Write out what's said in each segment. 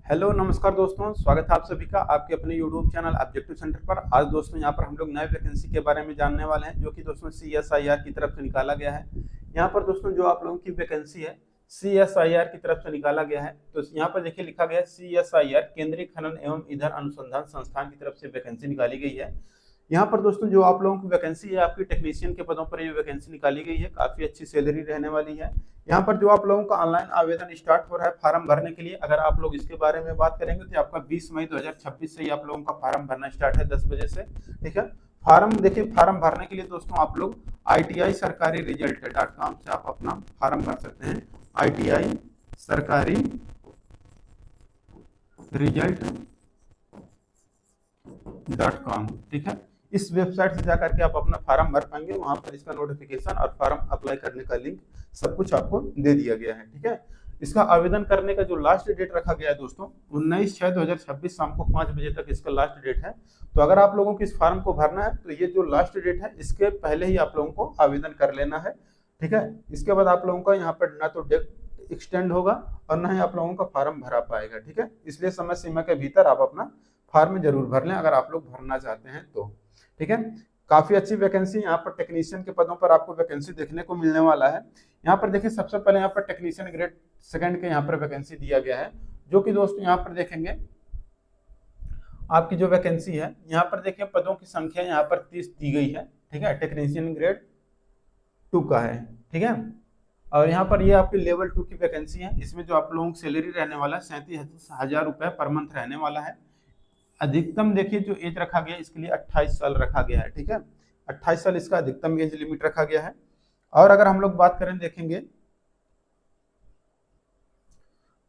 Hello नमस्कार दोस्तों, स्वागत है आप सभी का आपके अपने यूट्यूब चैनल ऑब्जेक्टिव सेंटर पर। आज दोस्तों यहाँ पर हम लोग नए वैकेंसी के बारे में जानने वाले हैं, जो कि दोस्तों CSIR की तरफ से निकाला गया है। यहाँ पर दोस्तों जो आप लोगों की वैकेंसी है CSIR की तरफ से निकाला गया है। तो यहाँ पर देखिए लिखा गया है CSIR केंद्रीय खनन एवं ईंधन अनुसंधान संस्थान की तरफ से वैकेंसी निकाली गई है। यहाँ पर दोस्तों जो आप लोगों की वैकेंसी है, आपकी टेक्नीशियन के पदों पर ये वैकेंसी निकाली गई है। काफी अच्छी सैलरी रहने वाली है। यहाँ पर जो आप लोगों का ऑनलाइन आवेदन स्टार्ट हो रहा है फॉर्म भरने के लिए, अगर आप लोग इसके बारे में बात करेंगे तो आपका 20 मई 2026 से ही आप लोगों का फॉर्म भरना स्टार्ट है 10 बजे से। ठीक है, फॉर्म देखिए, फॉर्म भरने के लिए दोस्तों आप लोग ITI सरकारी रिजल्ट.com से आप अपना फॉर्म भर सकते हैं। ITI सरकारी रिजल्ट.com, ठीक है। इस वेबसाइट से जाकर के आप अपना फॉर्म भर पाएंगे। वहां पर इसका नोटिफिकेशन और फॉर्म अप्लाई करने का लिंक सब कुछ आपको दे दिया गया है। ठीक है, इसका आवेदन करने का जो लास्ट डेट रखा गया है दोस्तों 19/6/2026 शाम को 5 बजे तक इसका लास्ट डेट है। तो अगर आप लोगों को इस फॉर्म को भरना है तो ये जो लास्ट डेट है इसके पहले ही आप लोगों को आवेदन कर लेना है। ठीक है, इसके बाद आप लोगों का यहाँ पर ना तो डेट एक्सटेंड होगा और ना ही आप लोगों का फॉर्म भरा पाएगा। ठीक है, इसलिए समय सीमा के भीतर आप अपना फॉर्म जरूर भर लें अगर आप लोग भरना चाहते हैं तो। ठीक है, काफी अच्छी वैकेंसी यहाँ पर टेक्नीशियन के पदों पर आपको वैकेंसी देखने को मिलने वाला है। यहाँ पर देखिए सबसे पहले यहाँ पर टेक्नीशियन ग्रेड सेकंड के यहाँ पर वैकेंसी दिया गया है, जो कि दोस्तों यहाँ पर देखेंगे आपकी जो वैकेंसी है यहाँ पर देखिए पदों की संख्या यहाँ पर 30 दी गई है। ठीक है, टेक्नीशियन ग्रेड 2 का है। ठीक है, और यहाँ पर ये आपकी लेवल 2 की वैकेंसी है। इसमें जो आप लोगों की सैलरी रहने वाला है 37,000 रुपए पर मंथ रहने वाला है। अधिकतम देखिए जो एज रखा गया है इसके लिए 28 साल रखा गया है। ठीक है, 28 साल इसका अधिकतम एज लिमिट रखा गया है। और अगर हम लोग बात करें देखेंगे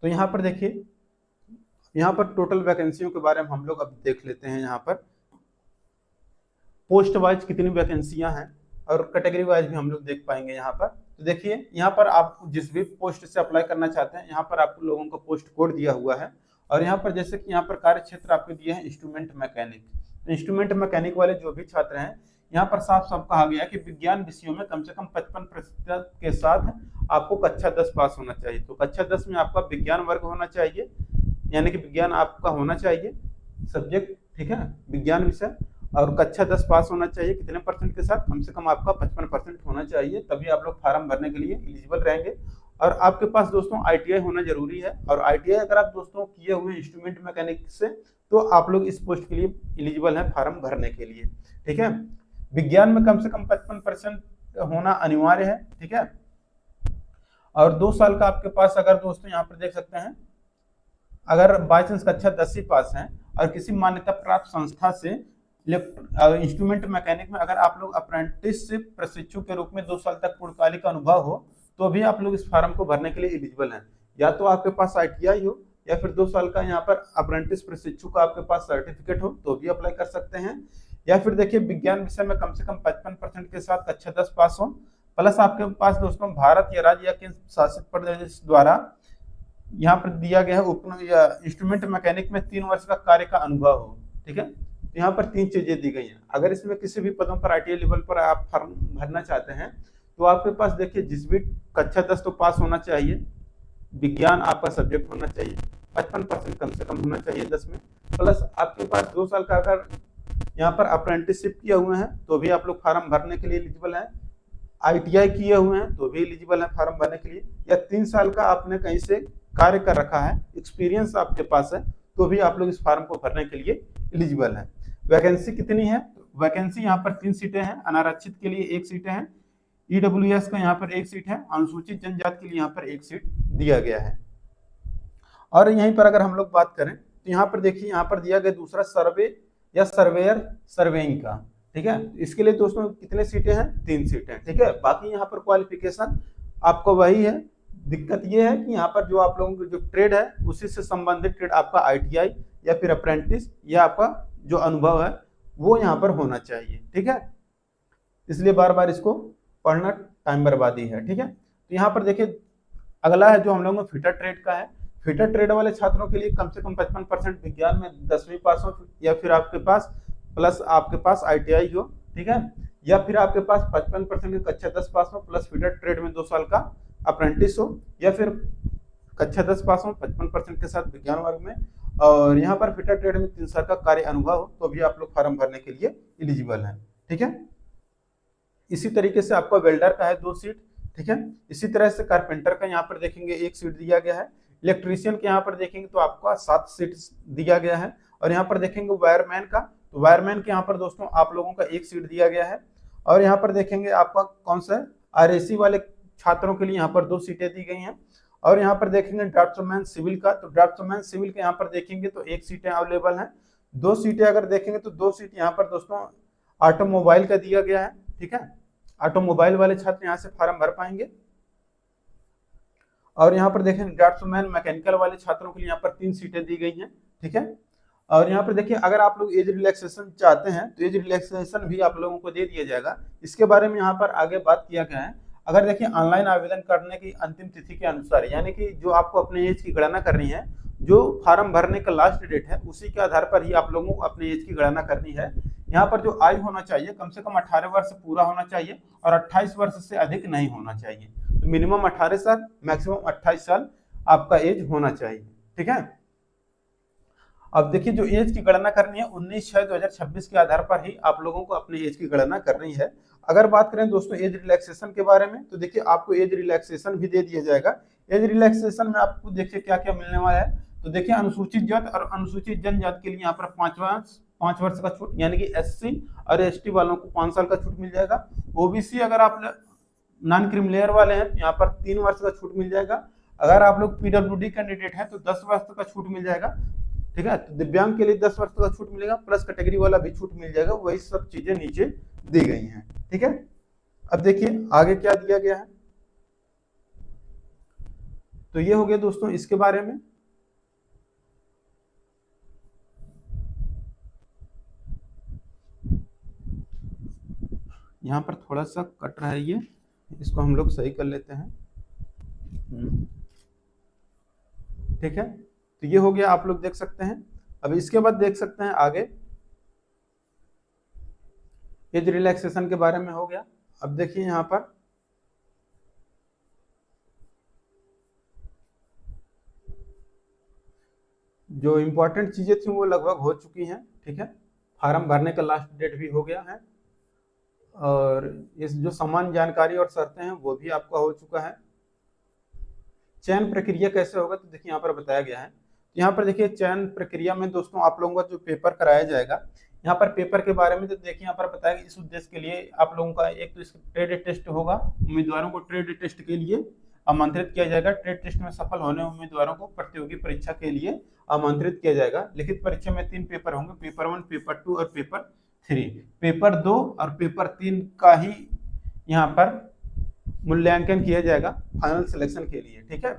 तो यहाँ पर देखिए यहाँ पर टोटल वैकेंसियों के बारे में हम लोग अब देख लेते हैं। यहाँ पर पोस्ट वाइज कितनी वैकेंसियां हैं और कैटेगरी वाइज भी हम लोग देख पाएंगे। यहाँ पर तो देखिए यहाँ पर आप जिस भी पोस्ट से अप्लाई करना चाहते हैं यहाँ पर आप लोगों को पोस्ट कोड दिया हुआ है। और यहाँ पर जैसे कि यहाँ पर कार्य क्षेत्र आपके दिए हैं इंस्ट्रूमेंट मैकेनिक। इंस्ट्रूमेंट मैकेनिक वाले जो भी छात्र हैं यहाँ पर साफ साफ कहा गया है कि विज्ञान विषयों में कम से कम 55% के साथ आपको कक्षा 10 पास होना चाहिए। तो कक्षा 10 में आपका विज्ञान वर्ग होना चाहिए, यानी कि विज्ञान आपका होना चाहिए सब्जेक्ट। ठीक है, विज्ञान विषय, और कक्षा 10 पास होना चाहिए। कितने परसेंट के साथ? कम से कम आपका 55% होना चाहिए, तभी आप लोग फॉर्म भरने के लिए एलिजिबल रहेंगे। और आपके पास दोस्तों ITI होना जरूरी है। और ITI अगर आप दोस्तों किए हुए इंस्ट्रूमेंट मैकेनिक से तो आप लोग इस पोस्ट के लिए एलिजिबल हैं फॉर्म भरने के लिए। ठीक है, विज्ञान में कम से कम 55% होना अनिवार्य है। ठीक है, और 2 साल का आपके पास अगर दोस्तों यहाँ पर देख सकते हैं, अगर बाई चांस कक्षा 10 ही पास है और किसी मान्यता प्राप्त संस्था से इंस्ट्रूमेंट मैकेनिक में अगर आप लोग अप्रेंटिस प्रशिक्षु के रूप में 2 साल तक पूर्णकालिक अनुभव हो तो भी आप लोग इस फॉर्म को भरने के लिए एलिजिबल हैं। या तो आपके पास ITI हो या फिर 2 साल का यहाँ पर अप्रेंटिस प्रशिक्षु का आपके पास सर्टिफिकेट हो तो भी अप्लाई कर सकते हैं। या फिर देखिए विज्ञान विषय में कम से कम 55% के साथ कक्षा 10 पास हो, प्लस आपके पास दोस्तों भारत या राज्य या केंद्र शासित प्रदेश द्वारा यहाँ पर दिया गया है इंस्ट्रूमेंट मैकेनिक में 3 वर्ष का कार्य का अनुभव हो। ठीक है, तो यहाँ पर 3 चीजें दी गई हैं। अगर इसमें किसी भी पदों पर ITI लेवल पर आप फॉर्म भरना चाहते हैं तो आपके पास देखिए जिस भी कक्षा 10 तो पास होना चाहिए, विज्ञान आपका सब्जेक्ट होना चाहिए, 55% कम से कम होना चाहिए 10 में, प्लस आपके पास 2 साल का अगर यहाँ पर अप्रेंटिसशिप किए हुए हैं तो भी आप लोग फॉर्म भरने के लिए एलिजिबल हैं। ITI किए हुए हैं तो भी एलिजिबल है फॉर्म भरने के लिए, या 3 साल का आपने कहीं से कार्य कर रखा है, एक्सपीरियंस आपके पास है, तो भी आप लोग इस फॉर्म को भरने के लिए एलिजिबल है। वैकेंसी कितनी है? वैकेंसी यहाँ पर 3 सीटें हैं। अनारक्षित के लिए 1 सीट है, EWS का यहाँ पर 1 सीट है, अनुसूचित जनजाति के लिए यहाँ पर 1 सीट दिया गया है। और यहीं पर अगर हम लोग बात करें तो यहाँ पर देखिए यहाँ पर दिया गया दूसरा सर्वे या सर्वेयर सर्वेइंग का। ठीक है, इसके लिए दोस्तों कितने सीटें हैं? 3 सीटें। ठीक है, बाकी यहाँ पर क्वालिफिकेशन आपको वही है। दिक्कत ये है कि यहाँ पर जो आप लोगों की जो ट्रेड है उसी से संबंधित ट्रेड आपका ITI या फिर अप्रेंटिस या आपका जो अनुभव है वो यहाँ पर होना चाहिए। ठीक है, इसलिए बार बार इसको पढ़ना टाइम बर्बादी है। ठीक है, तो यहाँ पर देखिए अगला है जो हम लोगों को फिटर ट्रेड का है। फिटर ट्रेड वाले छात्रों के लिए कम से कम 55% विज्ञान में 10वीं पास हो, या फिर आपके पास प्लस आपके पास ITI हो। ठीक है, या फिर आपके पास 55% की कक्षा 10 पास हो प्लस फिटर ट्रेड में 2 साल का अप्रेंटिस हो, या फिर कक्षा 10 पास हो 55% के साथ विज्ञान वर्ग में, और यहाँ पर फिटर ट्रेड में 3 साल का कार्य अनुभव हो तो भी आप लोग फॉर्म भरने के लिए एलिजिबल हैं। ठीक है, इसी तरीके से आपका वेल्डर का है 2 सीट। ठीक है, इसी तरह से कारपेंटर का यहाँ पर देखेंगे 1 सीट दिया गया है। इलेक्ट्रीशियन के यहाँ पर देखेंगे तो आपका 7 सीट दिया गया है। और यहाँ पर देखेंगे वायरमैन का, तो वायरमैन के यहाँ पर दोस्तों आप लोगों का 1 सीट दिया गया है। और यहाँ पर देखेंगे आपका कौन सा RAC वाले छात्रों के लिए यहाँ पर 2 सीटें दी गई हैं। और यहाँ पर देखेंगे ड्राफ्ट्समैन सिविल का, तो ड्राफ्ट्समैन सिविल के यहाँ पर देखेंगे तो 1 सीटें अवेलेबल हैं। 2 सीटें अगर देखेंगे तो 2 सीट यहाँ पर दोस्तों ऑटोमोबाइल का दिया गया है। ठीक है, ऑटोमोबाइल वाले छात्र यहाँ से फॉर्म भर पाएंगे। और यहाँ पर देखेंगे ड्राफ्ट्समैन मैकेनिकल वाले छात्रों के लिए यहाँ पर 3 सीटें दी गई हैं। ठीक है, और यहाँ पर देखिए अगर आप लोग एज रिलैक्सेशन चाहते हैं तो एज रिलैक्सेशन भी आप लोगों को दे दिया जाएगा। इसके बारे में यहाँ पर आगे बात किया गया है। अगर देखिए ऑनलाइन आवेदन करने की अंतिम तिथि के अनुसार, यानी कि जो आपको अपने एज की गणना करनी है, जो फॉर्म भरने का लास्ट डेट है उसी के आधार पर ही आप लोगों को अपने एज की गणना करनी है। यहाँ पर जो आयु होना चाहिए कम से कम 18 वर्ष पूरा होना चाहिए और 28 वर्ष से अधिक नहीं होना चाहिए। तो मिनिमम 18 साल, मैक्सिमम 28 साल आपका एज होना चाहिए। ठीक है, अब देखिए जो एज की गणना करनी है 19/6/2026 के आधार पर ही आप लोगों को अपनी एज की गणना करनी है। अगर बात करें दोस्तों एज रिलैक्सेशन के बारे में, तो देखिए आपको एज रिलैक्सेशन भी दे दिया जाएगा। एज रिलैक्सेशन में आपको देखिए क्या क्या मिलने वाला है। तो देखिए अनुसूचित जाति और अनुसूचित जनजाति के लिए यहाँ पर 5 वर्ष का छूट, यानी कि SC और ST वालों को 5 साल का छूट मिल जाएगा। OBC अगर आप नॉन क्रीमिलेयर वाले हैं तो यहाँ पर 3 वर्ष का छूट मिल जाएगा। अगर आप लोग PWD कैंडिडेट हैं तो 10 वर्ष का छूट मिल जाएगा। ठीक है, तो दिव्यांग के लिए 10 वर्ष का छूट मिलेगा, प्लस कैटेगरी वाला भी छूट मिल जाएगा। वही सब चीजें नीचे दी गई हैं। ठीक है, अब देखिए आगे क्या दिया गया है। तो ये हो गया दोस्तों इसके बारे में। यहाँ पर थोड़ा सा कट रहा है, ये इसको हम लोग सही कर लेते हैं। ठीक है, तो ये हो गया, आप लोग देख सकते हैं। अब इसके बाद देख सकते हैं आगे एज रिलैक्सेशन के बारे में हो गया। अब देखिए यहाँ पर जो इंपॉर्टेंट चीजें थी वो लगभग हो चुकी हैं। ठीक है, फॉर्म भरने का लास्ट डेट भी हो गया है और इस जो समान जानकारी और शर्तें हैं वो भी आपका हो चुका है। चयन प्रक्रिया कैसे होगा तो देखिए यहाँ पर बताया गया है। यहाँ पर देखिए चयन प्रक्रिया में दोस्तों आप लोगों का जो पेपर कराया जाएगा, यहाँ पर पेपर के बारे में तो देखिए यहाँ पर बताया इस उद्देश्य के लिए आप लोगों का एक तो ट्रेड टेस्ट होगा। उम्मीदवारों को ट्रेड टेस्ट के लिए आमंत्रित किया जाएगा। ट्रेड टेस्ट में सफल होने उम्मीदवारों को प्रतियोगी परीक्षा के लिए आमंत्रित किया जाएगा। लिखित परीक्षा में 3 पेपर होंगे, पेपर 1, पेपर 2 और पेपर 3। पेपर 2 और पेपर 3 का ही यहाँ पर मूल्यांकन किया जाएगा फाइनल सिलेक्शन के लिए। ठीक है,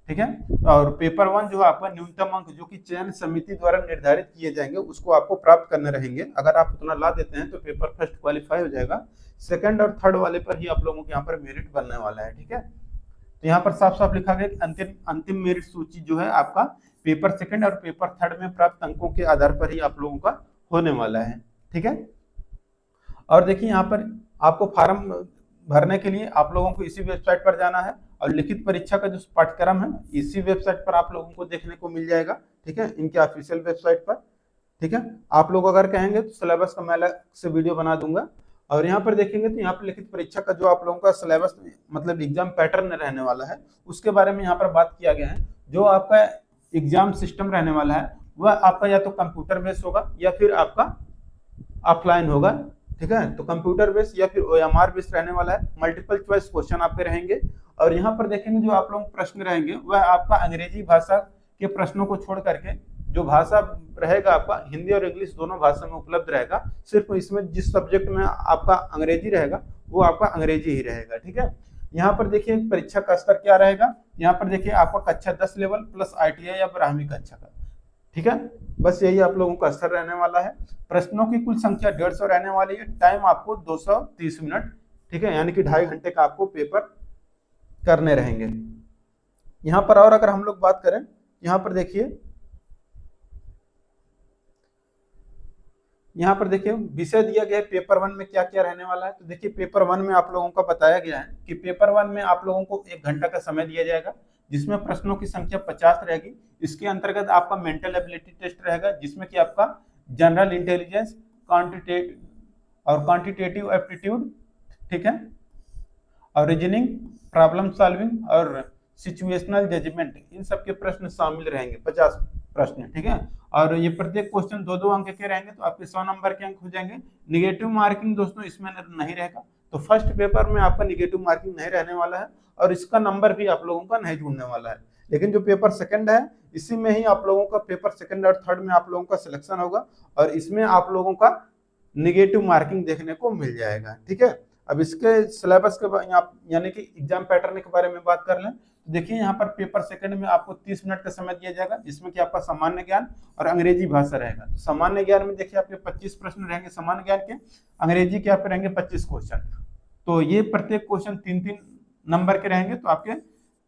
ठीक है, और पेपर 1 जो आपका न्यूनतम अंक जो कि चयन समिति द्वारा निर्धारित किए जाएंगे उसको आपको प्राप्त करने रहेंगे। अगर आप उतना ला देते हैं तो पेपर फर्स्ट क्वालिफाई हो जाएगा। सेकंड और थर्ड वाले पर ही आप लोगों के यहाँ पर मेरिट बनने वाला है। ठीक है, तो यहाँ पर साफ साफ लिखा गया कि अंतिम मेरिट सूची जो है आपका पेपर सेकंड और पेपर थर्ड में प्राप्त अंकों के आधार पर ही आप लोगों का होने वाला है। ठीक है, और देखिए यहाँ पर आपको फॉर्म भरने के लिए आप लोगों को इसी वेबसाइट पर जाना है और लिखित परीक्षा का जो पाठ्यक्रम है इसी वेबसाइट पर आप लोगों को देखने को मिल जाएगा। ठीक है, इनके ऑफिशियल वेबसाइट पर। ठीक है, आप लोग अगर कहेंगे तो सिलेबस का मैं अलग से वीडियो बना दूंगा। और यहाँ पर देखेंगे तो यहाँ पर लिखित परीक्षा का जो आप लोगों का सिलेबस मतलब एग्जाम पैटर्न रहने वाला है उसके बारे में यहाँ पर बात किया गया है। जो आपका एग्जाम सिस्टम रहने वाला है वह आपका या तो कंप्यूटर बेस्ड होगा या फिर आपका ऑफलाइन होगा। ठीक है, तो कंप्यूटर बेस्ड या फिर OMR बेस्ड रहने वाला है। मल्टीपल चॉइस क्वेश्चन आपके रहेंगे और यहाँ पर देखेंगे जो आप लोग प्रश्न रहेंगे वह आपका अंग्रेजी भाषा के प्रश्नों को छोड़ करके जो भाषा रहेगा आपका हिंदी और इंग्लिश दोनों भाषा में उपलब्ध रहेगा। सिर्फ इसमें जिस सब्जेक्ट में आपका अंग्रेजी रहेगा वो आपका अंग्रेजी ही रहेगा। ठीक है, यहाँ पर देखिए परीक्षा का स्तर क्या रहेगा। यहाँ पर देखिए आपका कक्षा 10 लेवल प्लस ITI या 12वीं कक्षा का। ठीक है, बस यही आप लोगों का स्तर रहने वाला है। प्रश्नों की कुल संख्या 150 रहने वाली है। टाइम आपको 230 मिनट। ठीक है, यानी कि 2.5 घंटे का आपको पेपर करने रहेंगे। यहाँ पर और अगर हम लोग बात करें, यहाँ पर देखिए यहाँ पर देखिए विषय दिया गया है पेपर 1 में क्या क्या रहने वाला है। तो देखिए पेपर 1 में आप लोगों का बताया गया है कि पेपर 1 में आप लोगों को 1 घंटा का समय दिया जाएगा। जिसमें प्रश्नों की संख्या 50 रहेगी। इसके अंतर्गत आपका मेंटल एबिलिटी टेस्ट रहेगा, जिसमें कि आपका जनरल इंटेलिजेंस, क्वांटिटेटिव एप्टीट्यूड, ठीक है, और रीजनिंग, प्रॉब्लम सॉल्विंग और सिचुएशनल जजमेंट, इन सब के प्रश्न शामिल रहेंगे, 50 प्रश्न, ठीक है। और ये प्रत्येक क्वेश्चन 2-2 अंक के रहेंगे, तो आपके 100 नंबर के अंक हो जाएंगे। निगेटिव मार्किंग दोस्तों इसमें नहीं रहेगा, तो फर्स्ट पेपर में आपका निगेटिव मार्किंग नहीं रहने वाला है और इसका नंबर भी आप लोगों का नहीं जुड़ने वाला है। लेकिन जो पेपर सेकंड है, इसी में ही आप लोगों का पेपर सेकंड और थर्ड में आप लोगों का सिलेक्शन होगा और इसमें आप लोगों का निगेटिव मार्किंग देखने को मिल जाएगा, ठीक है। अब इसके सिलेबस के यानी कि एग्जाम पैटर्न के बारे में बात कर लें, तो देखिए यहाँ पर पेपर सेकंड में आपको 30 मिनट का समय दिया जाएगा, जिसमें कि आपका सामान्य ज्ञान और अंग्रेजी भाषा रहेगा। तो सामान्य ज्ञान में देखिए आपके 25 प्रश्न रहेंगे सामान्य ज्ञान के, अंग्रेजी के आपके रहेंगे 25 क्वेश्चन। तो ये प्रत्येक क्वेश्चन 3-3 नंबर के रहेंगे, तो आपके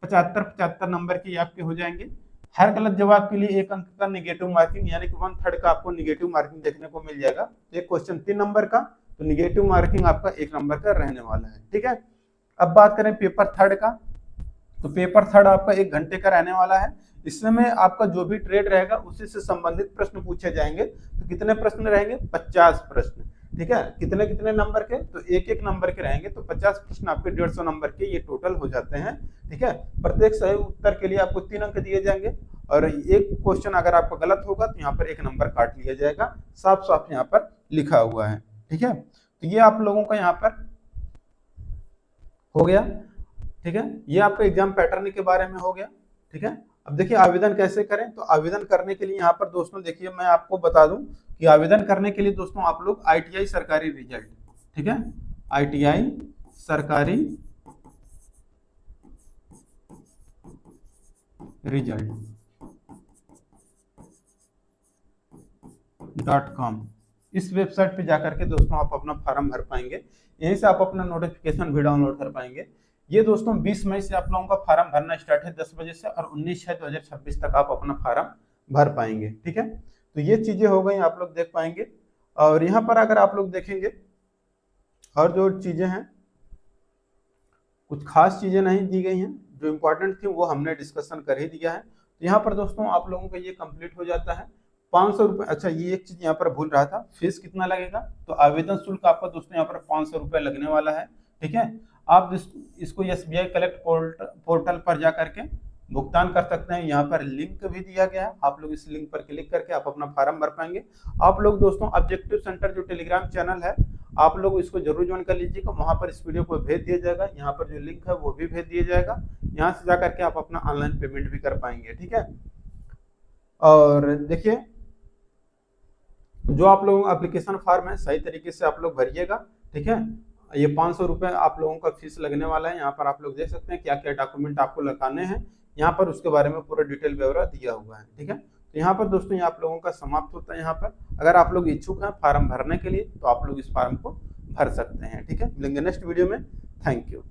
75-75 नंबर के आपके हो जाएंगे। हर गलत जवाब के लिए 1 अंक का निगेटिव मार्किंग यानी कि 1/3 का आपको निगेटिव मार्किंग देखने को मिल जाएगा। एक क्वेश्चन 3 नंबर का, तो निगेटिव मार्किंग आपका 1 नंबर का रहने वाला है, ठीक है। अब बात करें पेपर थर्ड का, तो पेपर थर्ड आपका 1 घंटे का रहने वाला है। इसमें आपका जो भी ट्रेड रहेगा उसी से संबंधित प्रश्न पूछे जाएंगे। तो कितने प्रश्न रहेंगे? 50 प्रश्न, ठीक है। कितने कितने नंबर के? तो 1-1 नंबर के रहेंगे, तो 50 प्रश्न आपके 150 नंबर के ये टोटल हो जाते हैं, ठीक है। प्रत्येक सही उत्तर के लिए आपको 3 अंक दिए जाएंगे और एक क्वेश्चन अगर आपका गलत होगा तो यहाँ पर 1 नंबर काट लिया जाएगा, साफ साफ यहाँ पर लिखा हुआ है, ठीक है। तो ये आप लोगों का यहाँ पर हो गया, ठीक है। ये आपका एग्जाम पैटर्न के बारे में हो गया, ठीक है। अब देखिए आवेदन कैसे करें, तो आवेदन करने के लिए यहाँ पर दोस्तों देखिए मैं आपको बता दूं कि आवेदन करने के लिए दोस्तों आप लोग ITI सरकारी रिजल्ट, ठीक है, ITI सरकारी रिजल्ट.com इस वेबसाइट पे जाकर के दोस्तों आप अपना फॉर्म भर पाएंगे। यहीं से आप अपना नोटिफिकेशन भी डाउनलोड कर पाएंगे। ये दोस्तों 20 मई से आप लोगों का फॉर्म भरना स्टार्ट है 10 बजे से और 19/6/2026 तक आप अपना फॉर्म भर पाएंगे, ठीक है। तो ये चीजें हो गई, आप लोग देख पाएंगे। और यहाँ पर अगर आप लोग देखेंगे और जो चीजें हैं, कुछ खास चीजें नहीं दी गई हैं, जो इम्पोर्टेंट थी वो हमने डिस्कशन कर ही दिया है। तो यहाँ पर दोस्तों आप लोगों का ये कंप्लीट हो जाता है। 500 रुपये, अच्छा ये एक चीज यहाँ पर भूल रहा था, फीस कितना लगेगा, तो आवेदन शुल्क आपका दोस्तों यहाँ पर 500 रुपये लगने वाला है, ठीक है। आप इसको SBI कलेक्ट पोर्टल पर जा करके भुगतान कर सकते हैं। यहाँ पर लिंक भी दिया गया है, आप लोग इस लिंक पर क्लिक करके आप अपना फॉर्म भर पाएंगे। आप लोग दोस्तों ऑब्जेक्टिव सेंटर जो टेलीग्राम चैनल है, आप लोग इसको जरूर ज्वाइन कर लीजिएगा, वहां पर इस वीडियो को भेज दिया जाएगा, यहाँ पर जो लिंक है वो भी भेज दिया जाएगा। यहाँ से जाकर के आप अपना ऑनलाइन पेमेंट भी कर पाएंगे, ठीक है। और देखिए जो आप लोगों का एप्लीकेशन फॉर्म है सही तरीके से आप लोग भरिएगा, ठीक है। ये 500 रुपये आप लोगों का फीस लगने वाला है। यहाँ पर आप लोग देख सकते हैं क्या क्या डॉक्यूमेंट आपको लगाने हैं, यहाँ पर उसके बारे में पूरा डिटेल ब्यौरा दिया हुआ है, ठीक है। तो यहाँ पर दोस्तों ये आप लोगों का समाप्त होता है। यहाँ पर अगर आप लोग इच्छुक हैं फॉर्म भरने के लिए तो आप लोग इस फॉर्म को भर सकते हैं, ठीक है। मिलेंगे नेक्स्ट वीडियो में, थैंक यू।